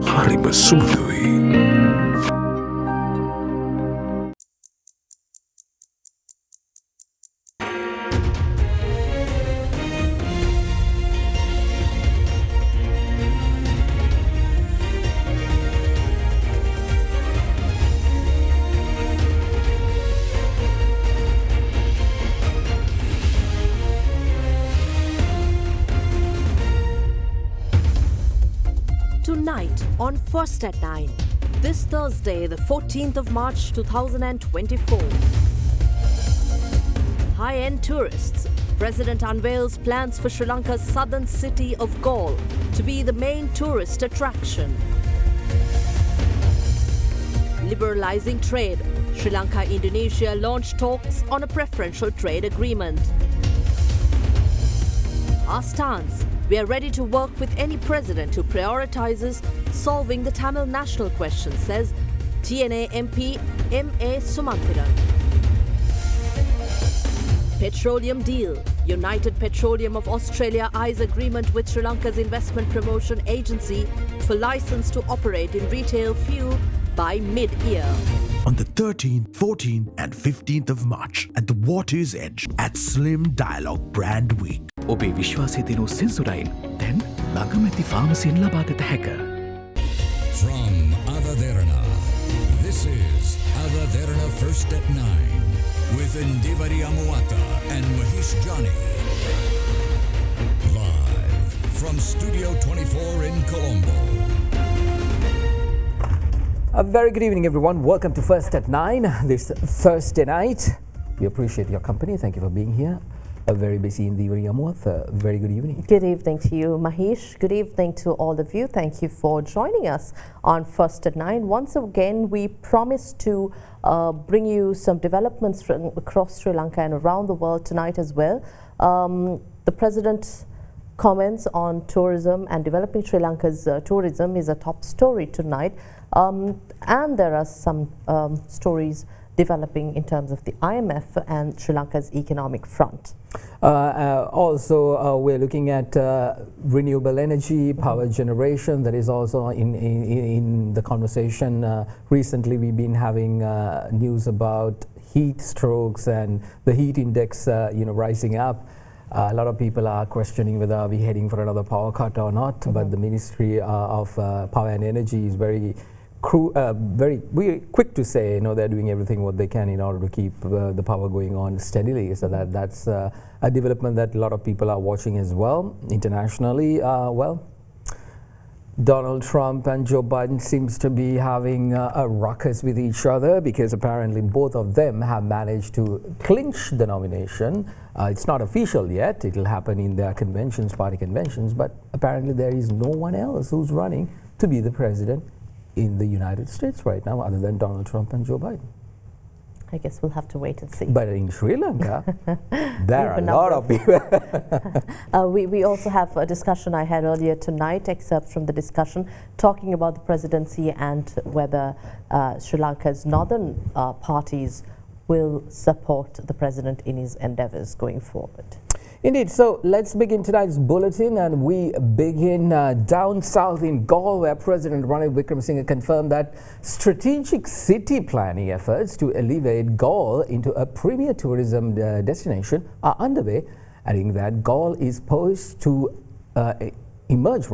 හරිම සුමුදුයි. Tonight on First at 9, this Thursday, the 14th of March 2024. High-end tourists. President unveils plans for Sri Lanka's southern city of Galle to be the main tourist attraction. Liberalizing trade. Sri Lanka-Indonesia launched talks on a preferential trade agreement. Our stance. We are ready to work with any president who prioritizes solving the Tamil national question, says TNA MP M.A. Sumantiran. Petroleum deal. United Petroleum of Australia eyes agreement with Sri Lanka's investment promotion agency for license to operate in retail fuel by mid-year. On the 13th, 14th and 15th of March at the Water's Edge at Slim Dialogue Brand Week. ඔබේ විශ්වාසය දෙනු සෙන්සුරයින් දැන් ළඟමැති ෆාමසියෙන් ලබාගත හැක. From Ada Derana, this is Ada Derana First at 9 with Indivari Amuata and Mahish Johnny. Live from Studio 24 in Colombo. A very good evening, everyone. Welcome to First at 9 this Thursday night. We appreciate your company. Thank you for being here. A very busy Indivari Amuata. Very good evening. Good evening to you, Mahish. Good evening to all of you. Thank you for joining us on First at 9. Once again, we promise to bring you some developments from across Sri Lanka and around the world tonight as well. The President's comments on tourism and developing Sri Lanka's tourism is a top story tonight. And there are some stories developing in terms of the IMF and Sri Lanka's economic front. Also, we're looking at renewable energy, power generation. That is also in the conversation. Recently, we've been having news about heat strokes and the heat index, rising up. A lot of people are questioning whether are we heading for another power cut or not. But the Ministry of Power and Energy is very quick to say, they're doing everything what they can in order to keep the power going on steadily. So that's a development that a lot of people are watching as well. Internationally, Donald Trump and Joe Biden seems to be having a ruckus with each other because apparently both of them have managed to clinch the nomination. It's not official yet. It'll happen in their conventions, party conventions, but apparently there is no one else who's running to be the president in the United States right now other than Donald Trump and Joe Biden. I guess we'll have to wait and see. But in Sri Lanka, there are a lot of people. We also have a discussion I had earlier tonight, excerpts from the discussion, talking about the presidency and whether Sri Lanka's northern parties will support the president in his endeavors going forward. Indeed. So let's begin tonight's bulletin, and we begin down south in Galle, where President Ranil Wickremesinghe confirmed that strategic city planning efforts to elevate Galle into a premier tourism destination are underway, adding that Galle is poised to emerge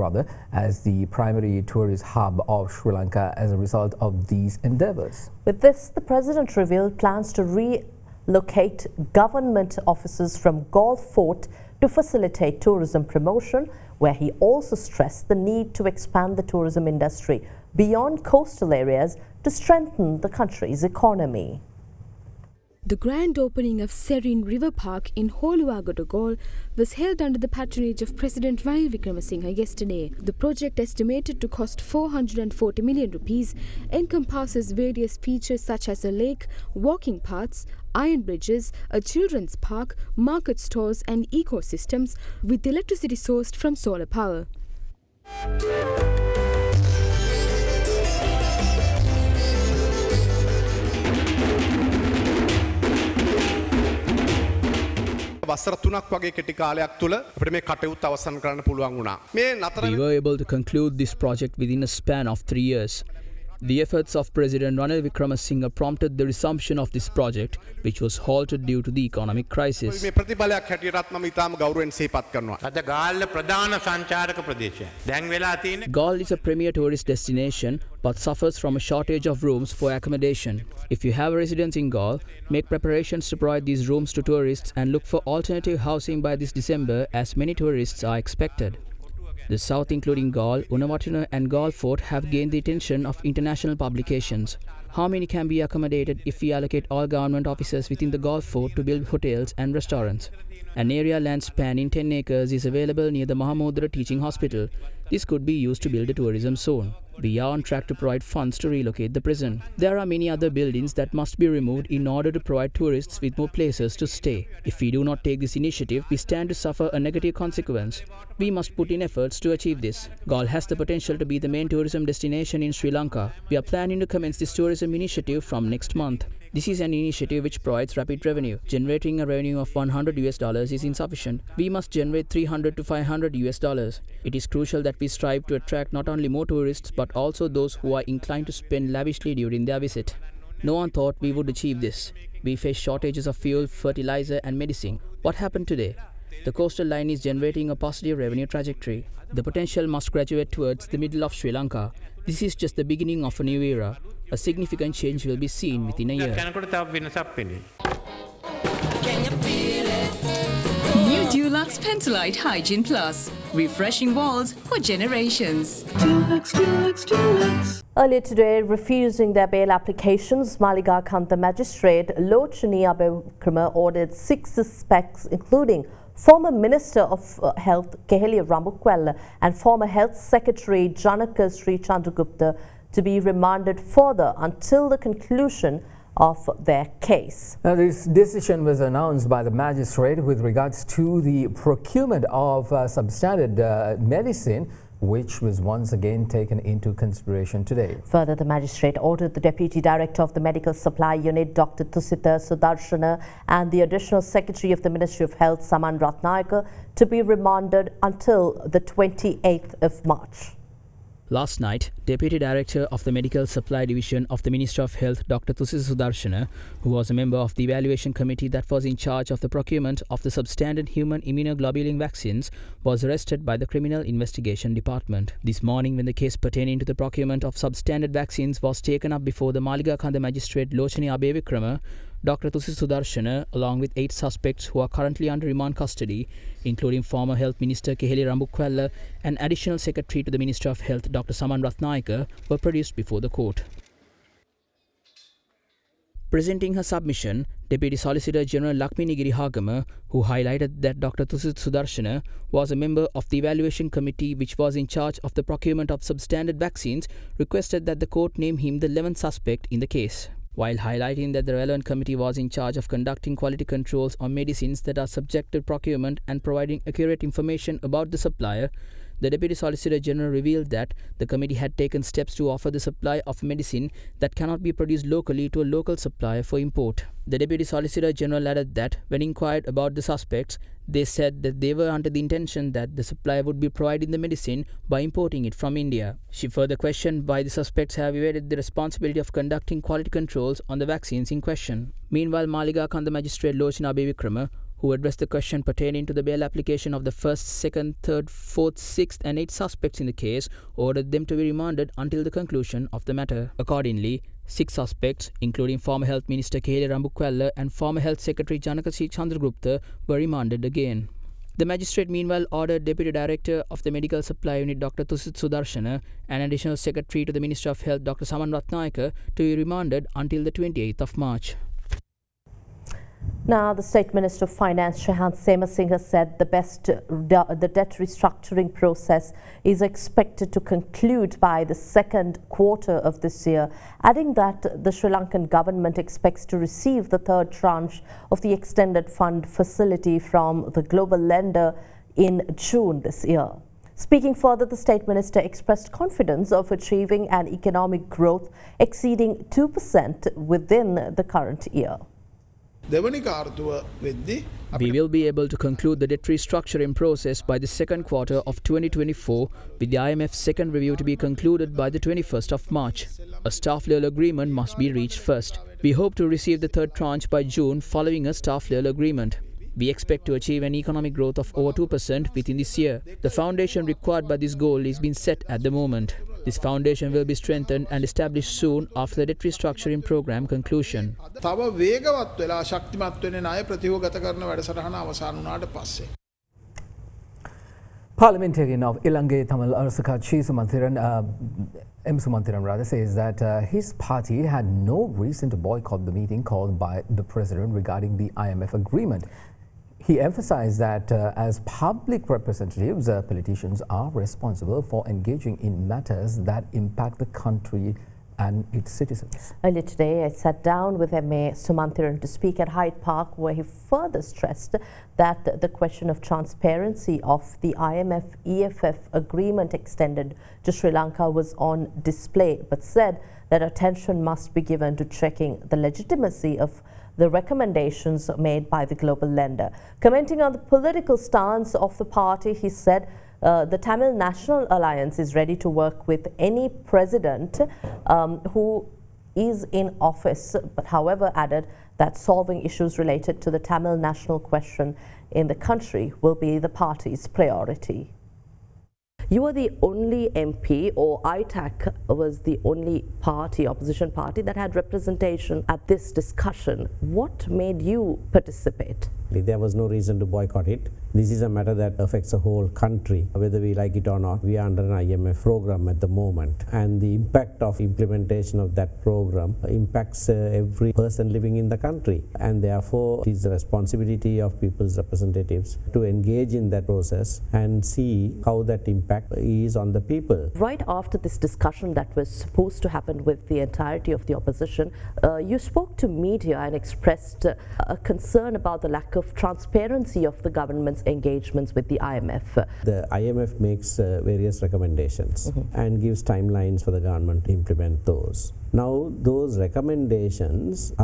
as the primary tourist hub of Sri Lanka as a result of these endeavors. With this, the President revealed plans to relocate government offices from Galle Fort to facilitate tourism promotion, where he also stressed the need to expand the tourism industry beyond coastal areas to strengthen the country's economy. The grand opening of Serene River Park in Holuwagoda, Galle was held under the patronage of President Ranil Wickremesinghe yesterday. The project, estimated to cost 440 million rupees, encompasses various features such as a lake, walking paths, iron bridges, a children's park, market stores and ecosystems, with electricity sourced from solar power. වසර 3ක් වගේ කෙටි කාලයක් තුල අපිට මේ කටයුත්ත අවසන් කරන්න පුළුවන් වුණා. මේ නතර We were able to conclude this project within a span of 3 years. The efforts of President Ranil Wickremesinghe prompted the resumption of this project, which was halted due to the economic crisis. මේ ප්‍රතිඵලයක් හැටියටත් මම ඉතාම ගෞරවයෙන් සිහිපත් කරනවා. අද ගාල්ල ප්‍රධාන සංචාරක ප්‍රදේශය. දැන් වෙලා තියෙන්නේ Galle is a premier tourist destination but suffers from a shortage of rooms for accommodation. If you have a residence in Galle, make preparations to provide these rooms to tourists and look for alternative housing by this December as many tourists are expected. The south, including Galle, Unawatuna and Galle Fort, have gained the attention of international publications. How many can be accommodated if we allocate all government offices within the Galle Fort to build hotels and restaurants? An area land spanning 10 acres is available near the Mahamudra Teaching Hospital. This could be used to build a tourism zone. We are on track to provide funds to relocate the prison. There are many other buildings that must be removed in order to provide tourists with more places to stay. If we do not take this initiative, we stand to suffer a negative consequence. We must put in efforts to achieve this. Galle has the potential to be the main tourism destination in Sri Lanka. We are planning to commence this tourism initiative from next month. This is an initiative which provides rapid revenue. Generating a revenue of $100 is insufficient. We must generate $300 to $500. It is crucial that we strive to attract not only more tourists but also those who are inclined to spend lavishly during their visit. No one thought we would achieve this. We face shortages of fuel, fertilizer and medicine. What happened today? The coastal line is generating a positive revenue trajectory. The potential must graduate towards the middle of Sri Lanka. This is just the beginning of a new era. A significant change will be seen within a year. New Dulux Pentolite Hygiene Plus. Refreshing walls for generations. Earlier today, refusing their bail applications, Maliga Kanta Magistrate Lochani Abewikrama ordered 6 suspects, including former Minister of Health Kehelia Rambukwella and former Health Secretary Janaka Sri Chandragupta, to be remanded further until the conclusion of their case. Now, this decision was announced by the magistrate with regards to the procurement of substandard medicine, which was once again taken into consideration today. Further, the magistrate ordered the Deputy Director of the Medical Supply Unit, Dr. Tusita Sudarshana, and the Additional Secretary of the Ministry of Health, Saman Ratnayaka, to be remanded until the 28th of March. Last night, Deputy Director of the Medical Supply Division of the Ministry of Health, Dr. Tusita Sudarshana, who was a member of the evaluation committee that was in charge of the procurement of the substandard human immunoglobulin vaccines, was arrested by the Criminal Investigation Department. This morning, when the case pertaining to the procurement of substandard vaccines was taken up before the Maliga Kanda Magistrate Lochani Abewikrama, Dr. Tusita Sudarshana, along with 8 suspects who are currently under remand custody, including former Health Minister Kehelia Rambukwella and Additional Secretary to the Ministry of Health Dr. Saman Ratnayaka, were produced before the court. Presenting her submission, Deputy Solicitor General Lakmini Girihagama, who highlighted that Dr. Tusita Sudarshana was a member of the evaluation committee which was in charge of the procurement of substandard vaccines, requested that the court name him the 11th suspect in the case. While highlighting that the relevant committee was in charge of conducting quality controls on medicines that are subject to procurement and providing accurate information about the supplier, the Deputy Solicitor General revealed that the committee had taken steps to offer the supply of medicine that cannot be produced locally to a local supplier for import. The Deputy Solicitor General added that when inquired about the suspects, they said that they were under the intention that the supplier would be providing the medicine by importing it from India. She further questioned why the suspects have evaded the responsibility of conducting quality controls on the vaccines in question. Meanwhile, Maliga Kanda Magistrate Lochani Abewikrama, who addressed the question pertaining to the bail application of the 1st, 2nd, 3rd, 4th, 6th and 8th suspects in the case, ordered them to be remanded until the conclusion of the matter. Accordingly, 6 suspects, including former Health Minister Kehelia Rambukwella and former Health Secretary Janaka Sri Chandragupta, were remanded again. The magistrate meanwhile ordered Deputy Director of the Medical Supply Unit Dr. Tusita Sudarshana and Additional Secretary to the Ministry of Health Dr. Saman Ratnayaka to be remanded until the 28th of March. Now, the State Minister of Finance, Shahant Semasinghe, said the debt restructuring process is expected to conclude by the 2nd quarter of this year, adding that the Sri Lankan government expects to receive the 3rd tranche of the extended fund facility from the global lender in June this year. Speaking further, the State Minister expressed confidence of achieving an economic growth exceeding 2% within the current year. දෙවනි කාර්තුව වෙද්දී We will be able to conclude the debt restructuring process by the second quarter of 2024, with the IMF's second review to be concluded by the 21st of March. A staff-level agreement must be reached first. We hope to receive the third tranche by June following a staff-level agreement. We expect to achieve an economic growth of over 2% within this year. The foundation required by this goal is being set at the moment. This foundation will be strengthened and established soon after the debt restructuring program conclusion. තව වේගවත් වෙලා ශක්තිමත් වෙන්නේ ණය ප්‍රතිහෝගත කරන වැඩසටහන අවසන් වුණාට පස්සේ. Parliamentarian of Ilange Tamil Arasakachi Sumanthiran M. Sumanthiran rather says that his party had no reason to boycott the meeting called by the president regarding the IMF agreement. He emphasized that as public representatives, politicians are responsible for engaging in matters that impact the country and its citizens. Earlier today, I sat down with M.A. Sumanthiran to speak at Hyde Park, where he further stressed that the question of transparency of the IMF-EFF agreement extended to Sri Lanka was on display, but said that attention must be given to checking the legitimacy of the recommendations made by the global lender. Commenting on the political stance of the party, he said the Tamil National Alliance is ready to work with any president who is in office, but however added that solving issues related to the Tamil national question in the country will be the party's priority. You were the only MP, or ITAC was the only party, opposition party, that had representation at this discussion. What made you participate? There was no reason to boycott it. This is a matter that affects the whole country, whether we like it or not. We are under an IMF program at the moment, and the impact of implementation of that program impacts every person living in the country, and therefore it is the responsibility of people's representatives to engage in that process and see how that impact is on the people. Right after this discussion that was supposed to happen with the entirety of the opposition, you spoke to media and expressed a concern about the lack of transparency of the government's engagements with the IMF. The IMF makes various recommendations and gives timelines for the government to implement those. Now, those recommendations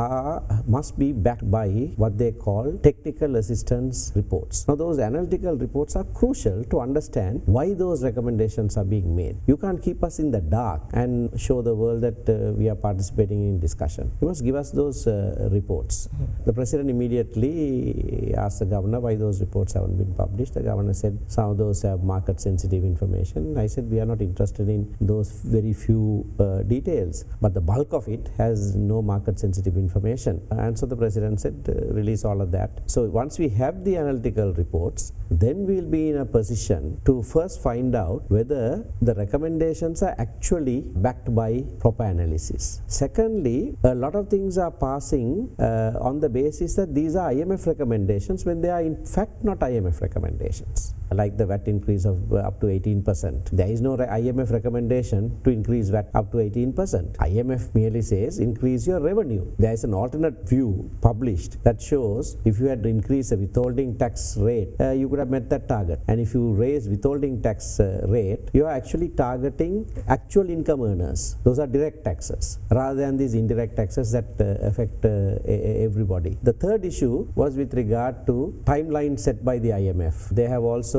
must be backed by what they call technical assistance reports. Now, those analytical reports are crucial to understand why those recommendations are being made. You can't keep us in the dark and show the world that we are participating in discussion. You must give us those reports. The president immediately asked the governor why those reports haven't been published. The governor said some of those have market sensitive information. I said we are not interested in those very few details, but the bulk of it has no market sensitive information. And so the president said release all of that. So once we have the analytical reports, then we'll be in a position to first find out whether the recommendations are actually backed by proper analysis. Secondly, a lot of things are passing on the basis that these are IMF recommendations when they are in fact not IMF recommendations. Like the VAT increase of up to 18%. There is no IMF recommendation to increase VAT up to 18%. IMF merely says increase your revenue. There is an alternate view published that shows if you had to increase the withholding tax rate, you could have met that target. And if you raise withholding tax rate, you are actually targeting actual income earners. Those are direct taxes rather than these indirect taxes that affect everybody. The third issue was with regard to timeline set by the IMF. They have also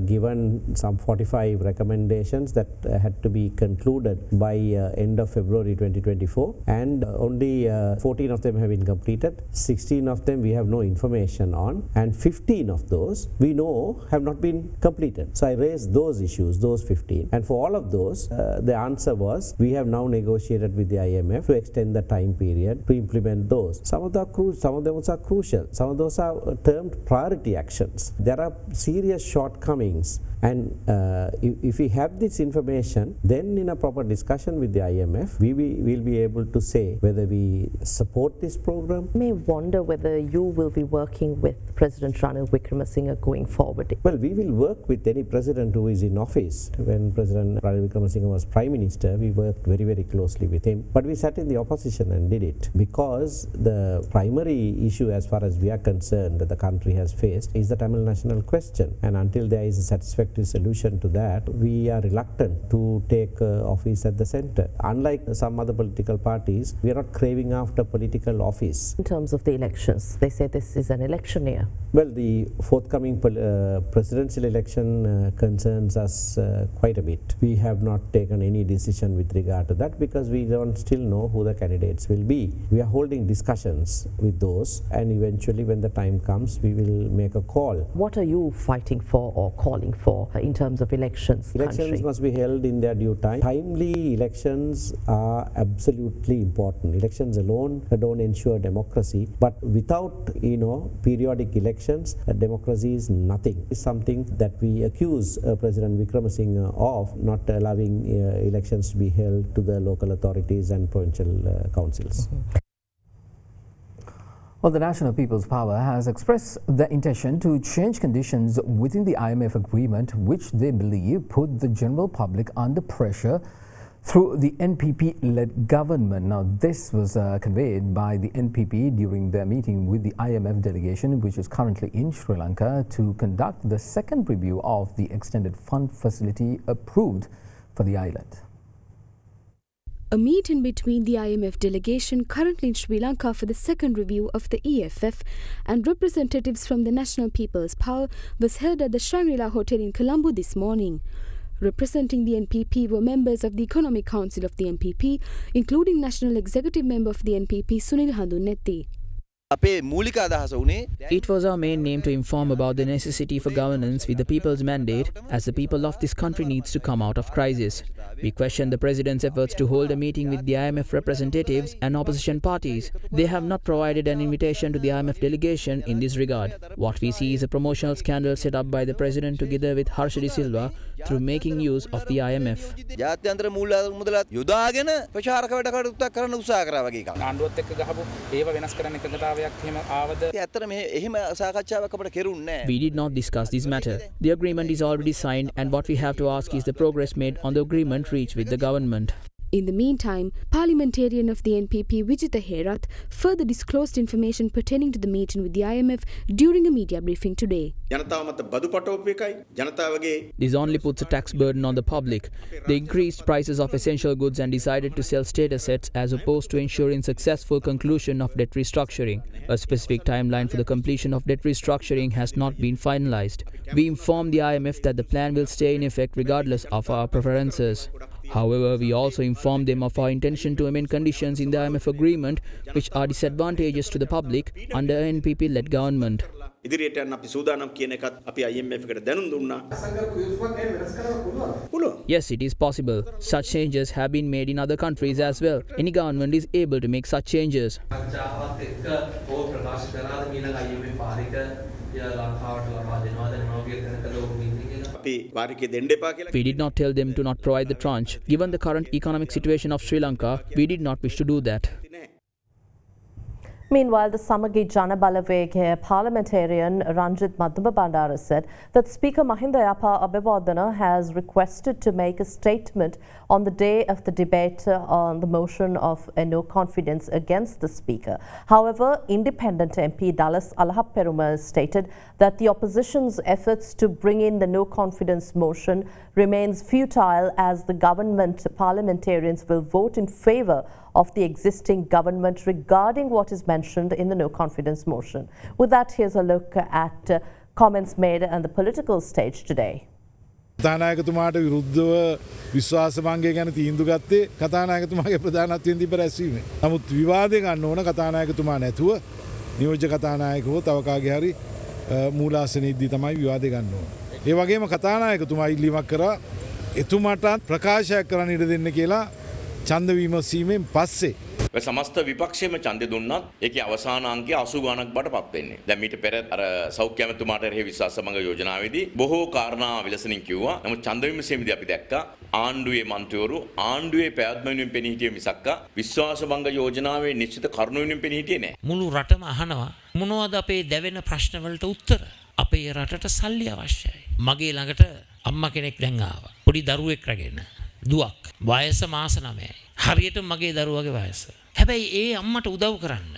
given some 45 recommendations that had to be concluded by end of February 2024, and only 14 of them have been completed. 16 of them we have no information on, and 15 of those we know have not been completed. So I raised those issues, those 15, and for all of those the answer was we have now negotiated with the IMF to extend the time period to implement those. Some of them are crucial, some of those are termed priority actions. There are serious shortcomings, and if we have this information, then in a proper discussion with the IMF we will be able to say whether we support this program. I may wonder whether you will be working with President Ranil Wickremesinghe going forward. Well, we will work with any president who is in office. When President Ranil Wickremesinghe was Prime Minister, we worked very, very closely with him, but we sat in the opposition and did it because the primary issue as far as we are concerned that the country has faced is the Tamil national question, And until there is a satisfactory solution to that, we are reluctant to take office at the center. Unlike some other political parties, we are not craving after political office. In terms of the elections, they say this is an election year. Well, the forthcoming presidential election concerns us quite a bit. We have not taken any decision with regard to that because we don't still know who the candidates will be. We are holding discussions with those, and eventually when the time comes, we will make a call. What are you fighting for or calling for in terms of elections? Elections must be held in their due time. Timely elections are absolutely important. Elections alone don't ensure democracy, but without periodic elections, democracy is nothing. It's something that we accuse President Wickremesinghe of not allowing elections to be held to the local authorities and provincial councils. Well, the National People's Power has expressed the intention to change conditions within the IMF agreement, which they believe put the general public under pressure through the NPP-led government. Now, this was conveyed by the NPP during their meeting with the IMF delegation, which is currently in Sri Lanka to conduct the second review of the extended fund facility approved for the island. A meeting between the IMF delegation currently in Sri Lanka for the second review of the EFF and representatives from the National People's Power was held at the Shangri-La Hotel in Colombo this morning. Representing the NPP were members of the Economic Council of the NPP, including National Executive Member of the NPP Sunil Handunetti. It was our main aim to inform about the necessity for governance with the people's mandate, as the people of this country needs to come out of crisis. We question the President's efforts to hold a meeting with the IMF representatives and opposition parties. They have not provided an invitation to the IMF delegation in this regard. What we see is a promotional scandal set up by the President together with Harsha De Silva through making use of the IMF. We did not discuss this matter. The agreement is already signed, and what we have to ask is the progress made on the agreement reached with the government. In the meantime, parliamentarian of the NPP Vijitha Herath further disclosed information pertaining to the meeting with the IMF during a media briefing today. This only puts a tax burden on the public. They increased prices of essential goods and decided to sell state assets as opposed to ensuring successful conclusion of debt restructuring. A specific timeline for the completion of debt restructuring has not been finalized. We informed the IMF that the plan will stay in effect regardless of our preferences. However, we also informed them of our intention to amend conditions in the IMF agreement which are disadvantageous to the public under an NPP-led government. Yes, it is possible. Such changes have been made in other countries as well. Any government is able to make such changes. We did not tell them to not provide the tranche. Given the current economic situation of Sri Lanka, we did not wish to do that. Meanwhile, the Samagi Jana Balawegaya parliamentarian Ranjit Madhuma Bandara said that Speaker Mahinda Yapa Abhiwardena has requested to make a statement on the day of the debate on the motion of a no confidence against the Speaker. However, independent MP Dallas Alahaperuma stated that the opposition's efforts to bring in the no confidence motion remains futile as the government parliamentarians will vote in favour of the existing government regarding what is mentioned in the no confidence motion. With that, here's a look at comments made on the political stage today. කතානායකතුමාට විරුද්ධව විශ්වාසභංගය ගැන තීන්දුව ගත්තේ කතානායකතුමාගේ ප්‍රධානත්වයෙන් තිබ්බ රැස්වීමේ. නමුත් විවාදේ ගන්න ඕන කතානායකතුමා නැතුව නියෝජ්‍ය කතානායකව තව කාගේ හරි මූලාසනයේදී තමයි විවාදේ ගන්න ඕන. ඒ වගේම කතානායකතුමා ඉල්ලීමක් කරා එතුමාට ප්‍රකාශයක් කරන්න ඉඩ දෙන්න කියලා ඡන්ද විමසීමෙන් පස්සේ समस्त विपक्षेම ඡන්දෙ දුන්නත් ඒකේ අවසාන අංකය 80 ගණක් බට පත් වෙන්නේ. දැන් මීට පෙර අර සෞඛ්‍ය අමාත්‍යතුමාට එරෙහි විශ්වාසභංග යෝජනාවේදී බොහෝ කාරණා විලසනින් කිව්වා. නමුත් ඡන්ද විමසීමේදී අපි දැක්කා ආණ්ඩුවේ මන්ත්‍රීවරු ආණ්ඩුවේ පැවැත්ම වෙනුවෙන් පෙනී හිටියේ මිසක්කා විශ්වාසභංග යෝජනාවේ නිශ්චිත කරුණු වෙනුවෙන් පෙනී හිටියේ නැහැ. මුළු රටම අහනවා මොනවද අපේ දැවෙන ප්‍රශ්න වලට උත්තර? අපේ රටට සල්ලි අවශ්‍යයි. මගේ ළඟට අම්මා කෙනෙක් දැන් ආවා. පොඩි දරුවෙක් රැගෙන. දුවක්. වයස මාස 9යි. හරියට මගේ දරුවගේ වයස. හැබැයි ඒ අම්මට උදව් කරන්න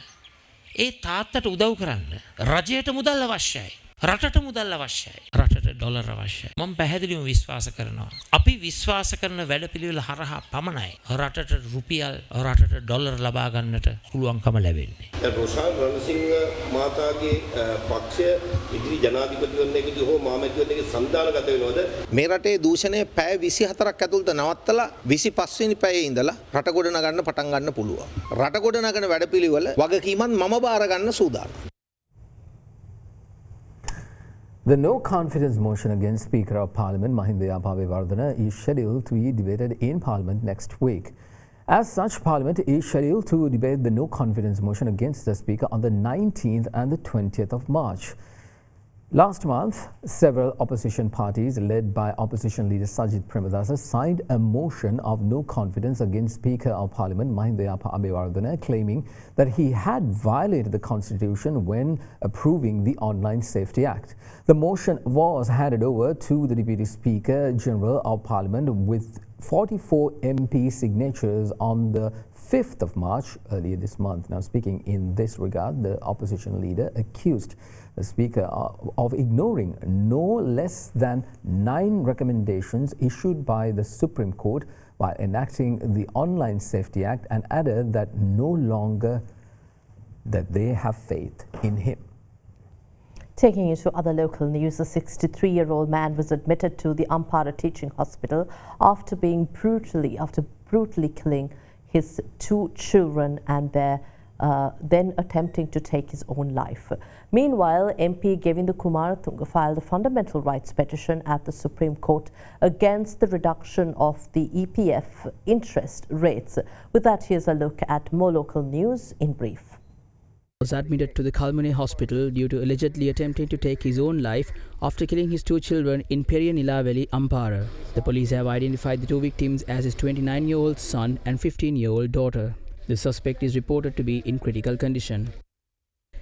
ඒ තාත්තට උදව් කරන්න රජයට මුදල් අවශ්‍යයි රටට මුදල් අවශ්‍යයි රටට ඩොලර් අවශ්‍යයි. මම පැහැදිලිවම විශ්වාස කරනවා. අපි විශ්වාස කරන වැඩපිළිවෙල හරහා පමණයි රටට රුපියල් රටට ඩොලර් ලබා ගන්නට පුළුවන්කම ලැබෙන්නේ. රොෂාන් රණසිංහ මාතාගේ පක්ෂය ඉදිරි ජනාධිපතිවරණයකදී හෝ මහමැතිවරණයකදී සම්දානගත වෙනවද? මේ රටේ දූෂණය පැය 24ක් ඇතුළත නවත්තලා 25 වෙනි පැයේ ඉඳලා රට ගොඩ නගන්න පටන් ගන්න පුළුවන්. රට ගොඩ නගන වැඩපිළිවෙල වගකීමත් මම බාර ගන්න සූදානම්. The no confidence motion against Speaker of Parliament Mahinda Yapavewardena is scheduled to be debated in Parliament next week. As such, Parliament is scheduled to debate the no confidence motion against the Speaker on the 19th and the 20th of March. Last month, several opposition parties led by opposition leader Sajid Premadasa signed a motion of no confidence against Speaker of Parliament Mahinda Yapavewardena, claiming that he had violated the constitution when approving the Online Safety Act. The motion was handed over to the Deputy Speaker General of Parliament with 44 MP signatures on the 5th of March earlier this month. Now, speaking in this regard, the opposition leader accused the Speaker of ignoring no less than 9 recommendations issued by the Supreme Court while enacting the Online Safety Act, and added that no longer that they have faith in him. Taking you to other local news, a 63-year-old man was admitted to the Ampara Teaching Hospital after brutally killing his 2 children and then attempting to take his own life. Meanwhile, MP Govinda Kumaratunga filed a fundamental rights petition at the Supreme Court against the reduction of the EPF interest rates. With that, here's a look at more local news in brief. Was admitted to the Kalmane hospital due to allegedly attempting to take his own life after killing his 2 children in Perianilaveli, Ampara. The police have identified the 2 victims as his 29-year-old son and 15-year-old daughter. The suspect is reported to be in critical condition.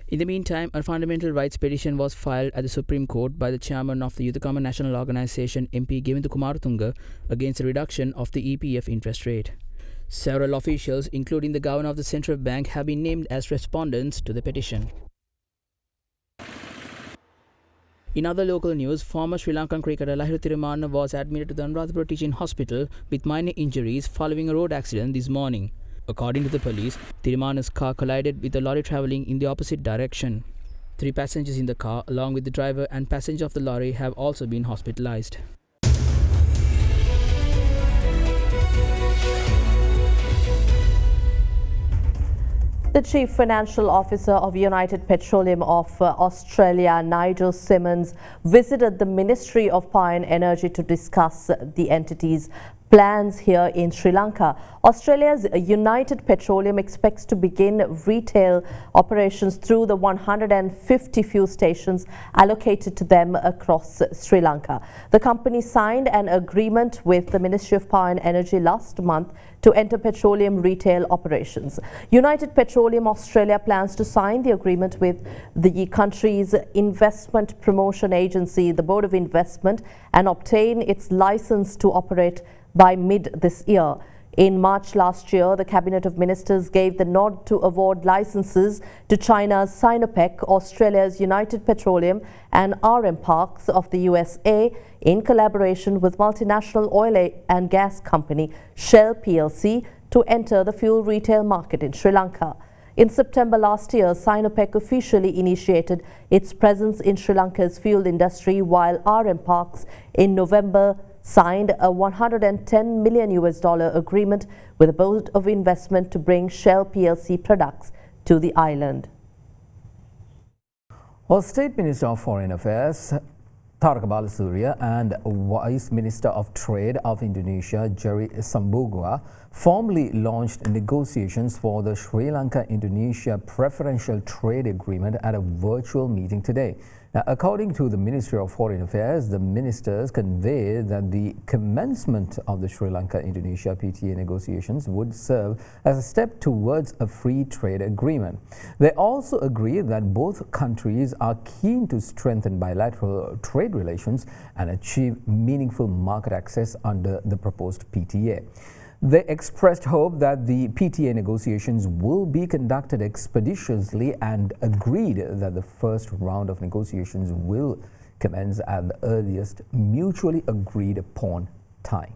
In the meantime, a fundamental rights petition was filed at the Supreme Court by the chairman of the Yuthakama National Organisation, MP Govinda Kumaratunga, against the reduction of the EPF interest rate. Several officials, including the governor of the Central Bank, have been named as respondents to the petition. In other local news, former Sri Lankan cricketer Lahiru Thirimanne was admitted to the Anuradhapura Teaching Hospital with minor injuries following a road accident this morning. According to the police, Thirimanne's car collided with a lorry travelling in the opposite direction. 3 passengers in the car, along with the driver and passenger of the lorry, have also been hospitalized. The Chief Financial Officer of United Petroleum of Australia, Nigel Simmons, visited the Ministry of Power and Energy to discuss the entity's plans here in Sri Lanka. Australia's United Petroleum expects to begin retail operations through the 150 fuel stations allocated to them across Sri Lanka. The company signed an agreement with the Ministry of Power and Energy last month to enter petroleum retail operations. United Petroleum Australia plans to sign the agreement with the country's investment promotion agency, the Board of Investment, and obtain its license to operate by mid this year. In March last year, the Cabinet of Ministers gave the nod to award licenses to China's Sinopec, Australia's United Petroleum, and RM Parks of the USA in collaboration with multinational oil and gas company Shell plc to enter the fuel retail market in Sri Lanka. In September last year, Sinopec officially initiated its presence in Sri Lanka's fuel industry, while RM Parks in November signed a $110 million agreement with the Board of Investment to bring Shell plc products to the island. Well, State Minister of Foreign Affairs Taraka Balasuriya and Vice Minister of Trade of Indonesia Jerry Sambugua formally launched negotiations for the Sri Lanka-Indonesia Preferential Trade Agreement at a virtual meeting today. Now, according to the Ministry of Foreign Affairs, the ministers conveyed that the commencement of the Sri Lanka-Indonesia PTA negotiations would serve as a step towards a free trade agreement. They also agreed that both countries are keen to strengthen bilateral trade relations and achieve meaningful market access under the proposed PTA. They expressed hope that the PTA negotiations will be conducted expeditiously and agreed that the first round of negotiations will commence at the earliest mutually agreed upon time.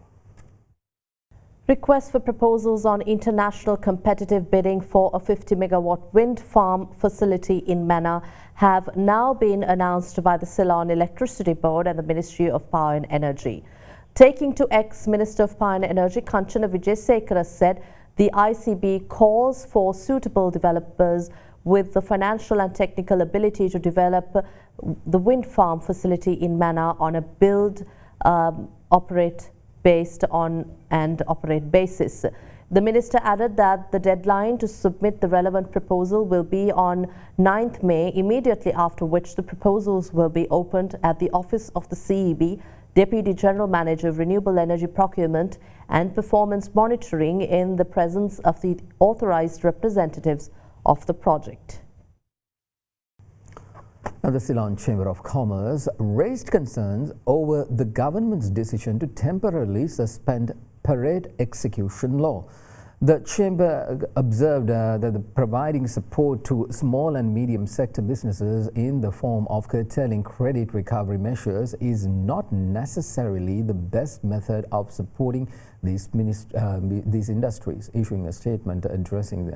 Requests for proposals on international competitive bidding for a 50-megawatt wind farm facility in Mannar have now been announced by the Ceylon Electricity Board and the Ministry of Power and Energy. Taking to X, Minister of Power and Energy Kanchana Wijesekara said the ICB calls for suitable developers with the financial and technical ability to develop the wind farm facility in Mannar on a build, operate based on and operate basis. The minister added that the deadline to submit the relevant proposal will be on 9th May, immediately after which the proposals will be opened at the office of the CEB, Deputy General Manager of Renewable Energy Procurement and Performance Monitoring in the presence of the authorized representatives of the project. Now, the Ceylon Chamber of Commerce raised concerns over the government's decision to temporarily suspend parade execution law. The chamber observed that providing support to small and medium sector businesses in the form of curtailing credit recovery measures is not necessarily the best method of supporting these industries. Issuing a statement addressing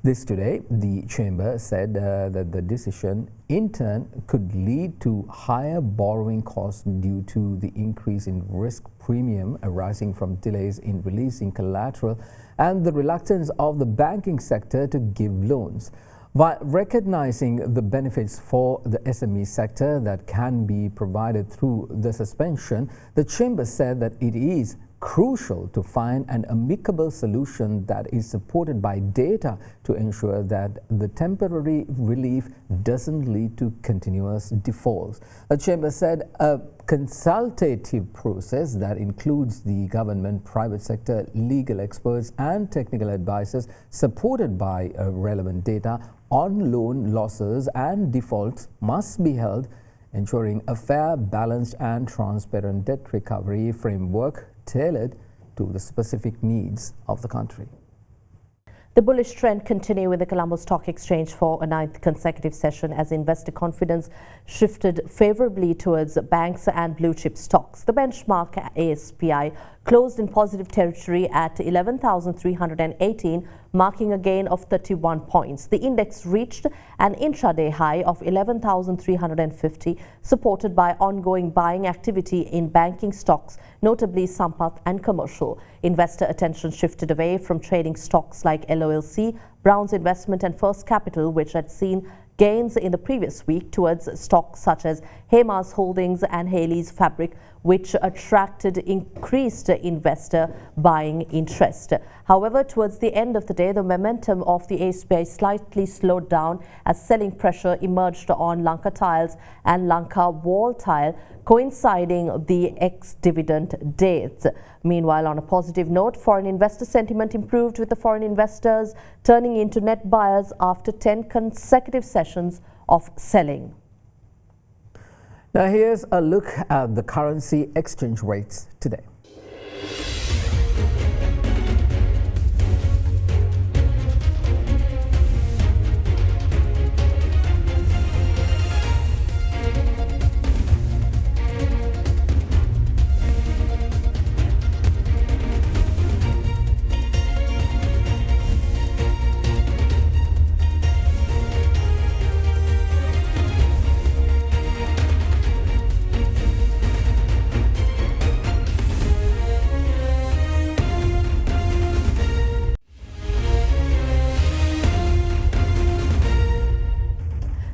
this today, the chamber said that the decision in turn could lead to higher borrowing costs due to the increase in risk premium arising from delays in releasing collateral and the reluctance of the banking sector to give loans. While recognizing the benefits for the SME sector that can be provided through the suspension, the chamber said that it is crucial to find an amicable solution that is supported by data to ensure that the temporary relief doesn't lead to continuous defaults. The chamber said a consultative process that includes the government, private sector, legal experts and technical advisors supported by relevant data on loan losses and defaults must be held, ensuring a fair, balanced and transparent debt recovery framework tailored to the specific needs of the country. The bullish trend continued with the Colombo Stock Exchange for a 9th consecutive session as investor confidence shifted favorably towards banks and blue chip stocks. The benchmark ASPI closed in positive territory at 11,318, marking a gain of 31 points. The index reached an intraday high of 11,350, supported by ongoing buying activity in banking stocks, notably Sampath and commercial. Investor attention shifted away from trading stocks like LOLC, Brown's Investment and First Capital, which had seen gains in the previous week, towards stocks such as Hema's Holdings and Haley's Fabric, which attracted increased investor buying interest. However, towards the end of the day, the momentum of the ASPI slightly slowed down as selling pressure emerged on Lanka Tiles and Lanka Wall Tile, coinciding the ex-dividend dates. Meanwhile, on a positive note, foreign investor sentiment improved, with the foreign investors turning into net buyers after 10 consecutive sessions of selling. Now here's a look at the currency exchange rates today.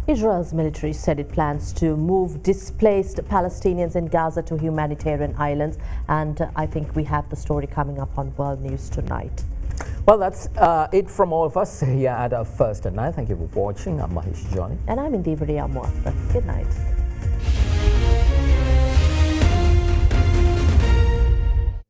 Israel's military said it plans to move displaced Palestinians in Gaza to humanitarian islands, and I think we have the story coming up on World News tonight. Well, that's it from all of us here at our First at 9. Thank you for watching. I'm Mahesh Johnny. And I'm Indivari Amwatha. Good night.